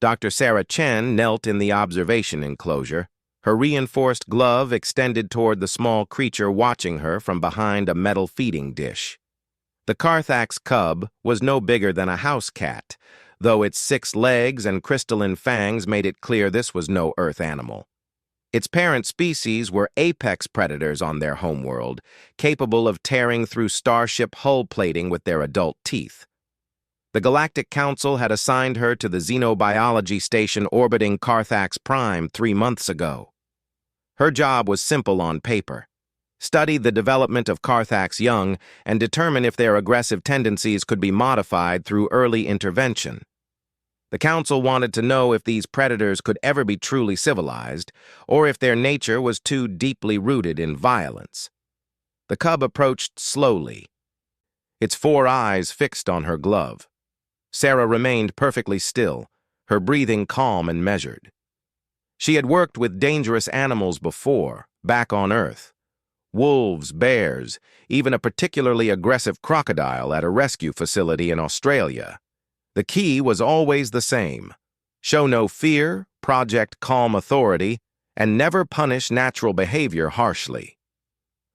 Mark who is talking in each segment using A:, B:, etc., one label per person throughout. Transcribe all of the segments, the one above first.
A: Dr. Sarah Chen knelt in the observation enclosure, her reinforced glove extended toward the small creature watching her from behind a metal feeding dish. The Carthax cub was no bigger than a house cat, though its 6 legs and crystalline fangs made it clear this was no Earth animal. Its parent species were apex predators on their homeworld, capable of tearing through starship hull plating with their adult teeth. The Galactic Council had assigned her to the xenobiology station orbiting Carthax Prime 3 months ago. Her job was simple on paper: study the development of Carthax young and determine if their aggressive tendencies could be modified through early intervention. The Council wanted to know if these predators could ever be truly civilized, or if their nature was too deeply rooted in violence. The cub approached slowly, its 4 eyes fixed on her glove. Sarah remained perfectly still, her breathing calm and measured. She had worked with dangerous animals before, back on Earth. Wolves, bears, even a particularly aggressive crocodile at a rescue facility in Australia. The key was always the same: show no fear, project calm authority, and never punish natural behavior harshly.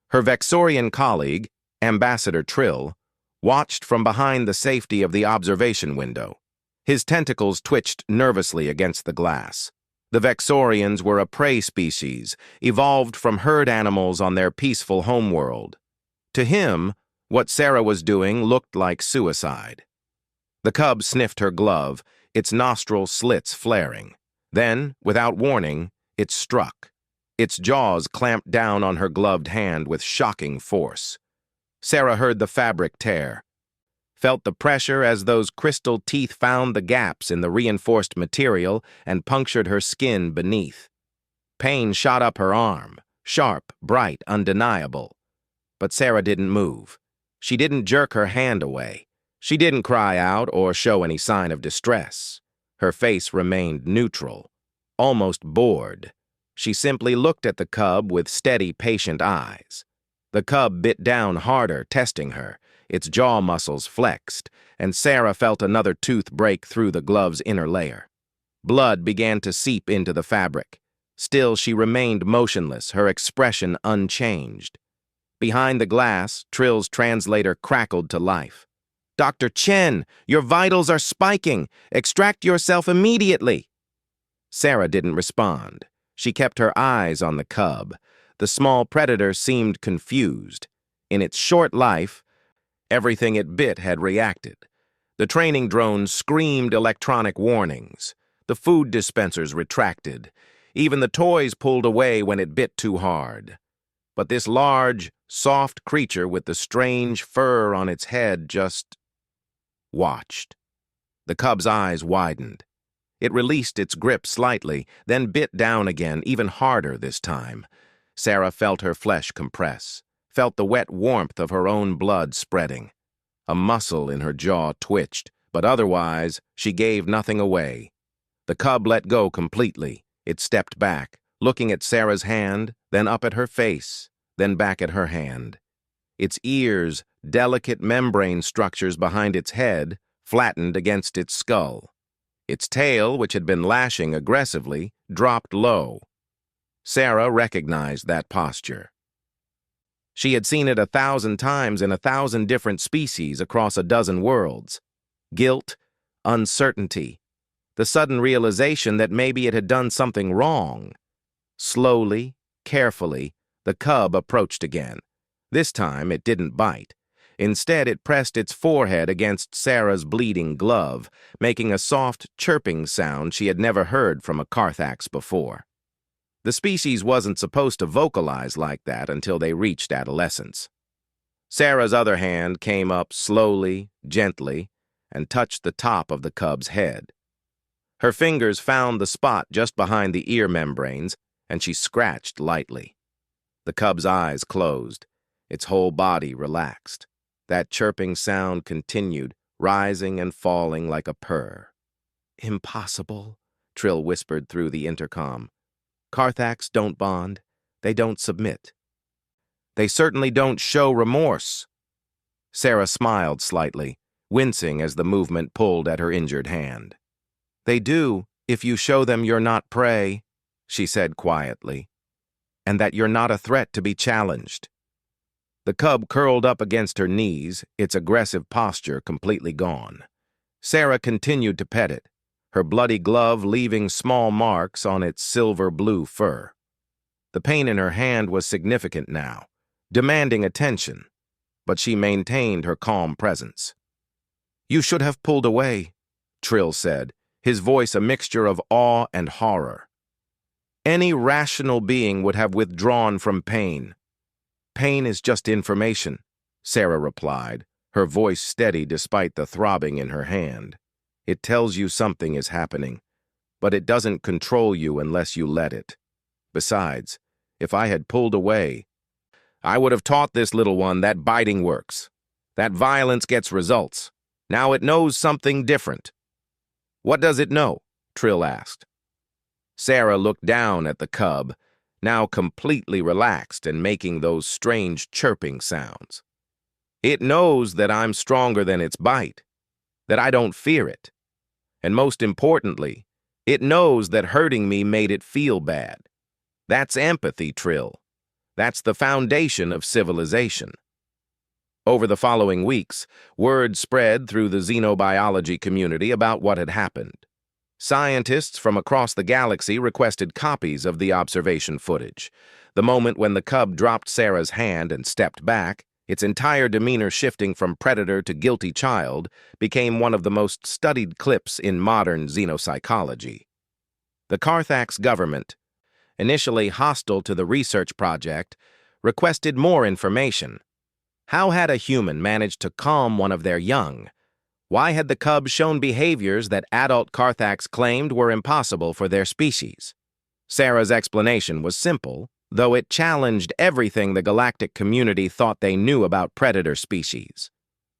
A: Her Vexorian colleague, Ambassador Trill, watched from behind the safety of the observation window. His tentacles twitched nervously against the glass. The Vexorians were a prey species, evolved from herd animals on their peaceful homeworld. To him, what Sarah was doing looked like suicide. The cub sniffed her glove, its nostril slits flaring. Then, without warning, it struck. Its jaws clamped down on her gloved hand with shocking force. Sarah heard the fabric tear, felt the pressure as those crystal teeth found the gaps in the reinforced material and punctured her skin beneath. Pain shot up her arm, sharp, bright, undeniable. But Sarah didn't move. She didn't jerk her hand away. She didn't cry out or show any sign of distress. Her face remained neutral, almost bored. She simply looked at the cub with steady, patient eyes. The cub bit down harder, testing her, its jaw muscles flexed, and Sarah felt another tooth break through the glove's inner layer. Blood began to seep into the fabric. Still, she remained motionless, her expression unchanged. Behind the glass, Trill's translator crackled to life. "Dr. Chen, your vitals are spiking. Extract yourself immediately." Sarah didn't respond. She kept her eyes on the cub. The small predator seemed confused. In its short life, everything it bit had reacted. The training drones screamed electronic warnings. The food dispensers retracted. Even the toys pulled away when it bit too hard. But this large, soft creature with the strange fur on its head just watched. The cub's eyes widened. It released its grip slightly, then bit down again, even harder this time. Sarah felt her flesh compress, felt the wet warmth of her own blood spreading. A muscle in her jaw twitched, but otherwise she gave nothing away. The cub let go completely. It stepped back, looking at Sarah's hand, then up at her face, then back at her hand. Its ears, delicate membrane structures behind its head, flattened against its skull. Its tail, which had been lashing aggressively, dropped low. Sarah recognized that posture. She had seen it 1,000 times in 1,000 different species across a dozen worlds. Guilt, uncertainty, the sudden realization that maybe it had done something wrong. Slowly, carefully, the cub approached again. This time it didn't bite. Instead, it pressed its forehead against Sarah's bleeding glove, making a soft, chirping sound she had never heard from a Carthax before. The species wasn't supposed to vocalize like that until they reached adolescence. Sarah's other hand came up slowly, gently, and touched the top of the cub's head. Her fingers found the spot just behind the ear membranes, and she scratched lightly. The cub's eyes closed. Its whole body relaxed. That chirping sound continued, rising and falling like a purr. "Impossible," Trill whispered through the intercom. "Carthax don't bond. They don't submit. They certainly don't show remorse." Sarah smiled slightly, wincing as the movement pulled at her injured hand. "They do, If you show them you're not prey, she said quietly, and that you're not a threat to be challenged. The cub curled up against her knees, its aggressive posture completely gone. Sarah continued to pet it, her bloody glove leaving small marks on its silver-blue fur. The pain in her hand was significant now, demanding attention, but she maintained her calm presence. "You should have pulled away," Trill said, his voice a mixture of awe and horror. "Any rational being would have withdrawn from pain." "Pain is just information," Sarah replied, her voice steady despite the throbbing in her hand. "It tells you something is happening, but it doesn't control you unless you let it. Besides, if I had pulled away, I would have taught this little one that biting works, that violence gets results. Now it knows something different." "What does it know?" Trill asked. Sarah looked down at the cub, now completely relaxed and making those strange chirping sounds. "It knows that I'm stronger than its bite, that I don't fear it. And most importantly, it knows that hurting me made it feel bad. That's empathy, Trill. That's the foundation of civilization." Over the following weeks, word spread through the xenobiology community about what had happened. Scientists from across the galaxy requested copies of the observation footage. The moment when the cub dropped Sarah's hand and stepped back, its entire demeanor shifting from predator to guilty child, became one of the most studied clips in modern xenopsychology. The Carthax government, initially hostile to the research project, requested more information. How had a human managed to calm one of their young? Why had the cub shown behaviors that adult Carthax claimed were impossible for their species? Sarah's explanation was simple, though it challenged everything the galactic community thought they knew about predator species.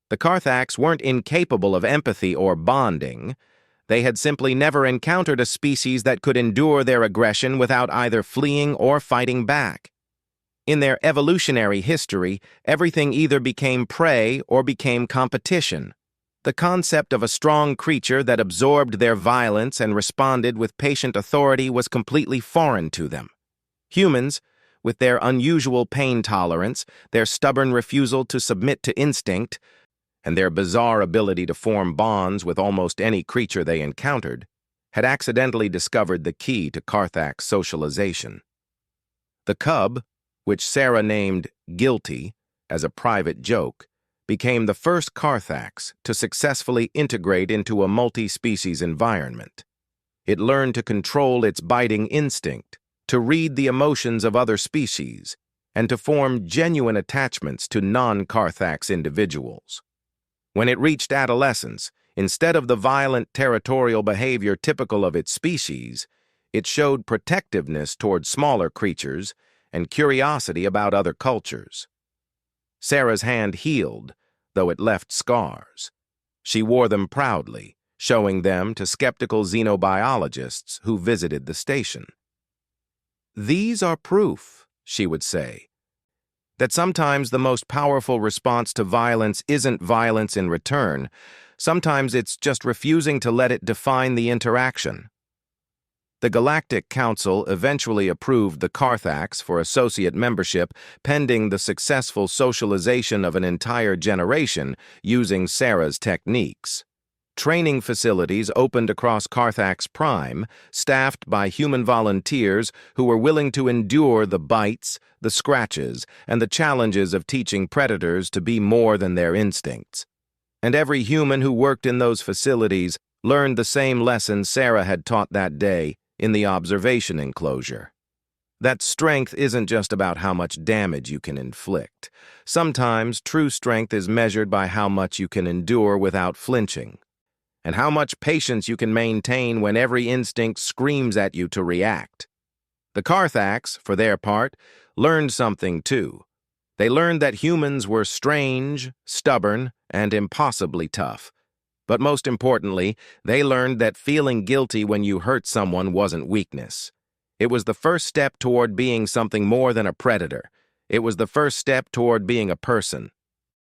A: The Carthax weren't incapable of empathy or bonding. They had simply never encountered a species that could endure their aggression without either fleeing or fighting back. In their evolutionary history, everything either became prey or became competition. The concept of a strong creature that absorbed their violence and responded with patient authority was completely foreign to them. Humans, with their unusual pain tolerance, their stubborn refusal to submit to instinct, and their bizarre ability to form bonds with almost any creature they encountered, had accidentally discovered the key to Carthax socialization. The cub, which Sarah named Guilty as a private joke, became the first Carthax to successfully integrate into a multi-species environment. It learned to control its biting instinct, to read the emotions of other species, and to form genuine attachments to non-Carthax individuals. When it reached adolescence, instead of the violent territorial behavior typical of its species, it showed protectiveness toward smaller creatures and curiosity about other cultures. Sarah's hand healed, though it left scars. She wore them proudly, showing them to skeptical xenobiologists who visited the station. "These are proof," she would say, "that sometimes the most powerful response to violence isn't violence in return. Sometimes it's just refusing to let it define the interaction." The Galactic Council eventually approved the Carthax for associate membership pending the successful socialization of an entire generation using Sarah's techniques. Training facilities opened across Carthax Prime, staffed by human volunteers who were willing to endure the bites, the scratches, and the challenges of teaching predators to be more than their instincts. And every human who worked in those facilities learned the same lesson Sarah had taught that day in the observation enclosure. That strength isn't just about how much damage you can inflict. Sometimes true strength is measured by how much you can endure without flinching, and how much patience you can maintain when every instinct screams at you to react. The Carthax, for their part, learned something too. They learned that humans were strange, stubborn, and impossibly tough. But most importantly, they learned that feeling guilty when you hurt someone wasn't weakness. It was the first step toward being something more than a predator. It was the first step toward being a person.